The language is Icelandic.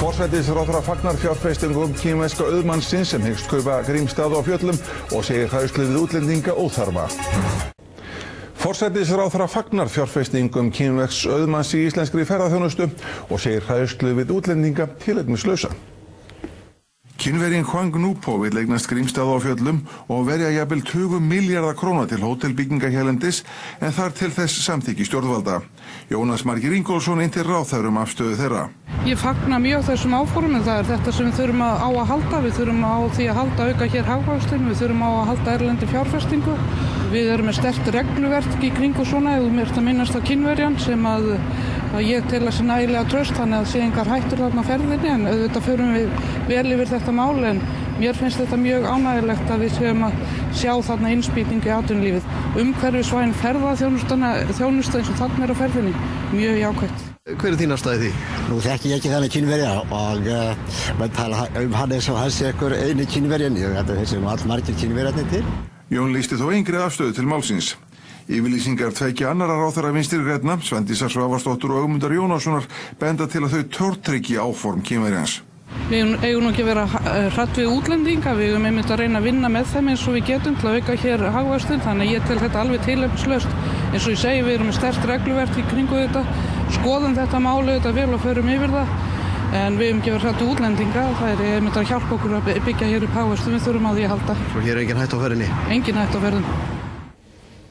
Forsætisráðherra fagnar fjárfestingum kínverska auðmannsins sem hyggst kaupa Grímsstaði á Fjöllum og segir hræðslu við útlendinga óþarfa. Forsætisráðherra fagnar fjárfestingum kínversks auðmanns í íslenskri ferðaþjónustu og segir hræðslu við útlendinga tilefnislausa. Kínverjinn Huang Nupo vill eignast Grímsstaði á Fjöllum og verja jafnvel tugum milljarða króna til hótelbygginga hérlendis en þar til þess samþykki stjórnvalda. Jónas Margeir Ingólfsson inntir ráðherrum afstöðu þeirra. Ég fagna mjög þessum áformum en það þetta sem við þurfum á að halda. Við þurfum á því að halda auka hér hagvöxtinn, við þurfum á að halda erlendi fjárfestingu. Við erum með sterkt regluverk í kringu svona, ef þú mér að minnast á Kínverjan sem að ég tel að sé nægilega traust þannig að sé engar hættur þarna á ferðinni en auðvitað förum við vel yfir þetta mál en mér finnst þetta mjög ánægjulegt að við séum að sjá þarna innspýtingu í atvinnulífið. Umhverfisvæn ferðaþjónusta eins og þarna er á ferðinni, mjög jákvætt. Hver er þín afstaða í því? Nú þekki ég ekki þannig Kínverja og menn tala hann eins og hann sé einhver eini Kínverjan. Ég held að þessi allmargir Kínverjarnir til. Jón lýsti þó engri afstöðu til málsins. Yfirlýsingar tveggja annarra ráðherra Vinstri grænna, Svandísar Svavarsdóttur og Ögmundar Jónassonar, benda til að þau tortryggi áform Kínverjans. Við eigum nú ekki að vera hrædd við útlendinga, við eigum einmitt að reyna að vinna með þeim eins og við getum til að auka hér hagvöxtinn, þannig að ég tel þetta alveg tilefnislaust. Eins og ég segi, við erum með sterkt regluverk í kringu þetta, skoðum þetta máli þetta vel og förum yfir það, en við eigum ekki að vera hrædd við útlendinga, það er einmitt að hjálpa okkur að byggja hér upp hagvöxtinn, við þurfum á því að halda. Svo hér er engin hætta á ferðinni? Engin hætta á ferðinni.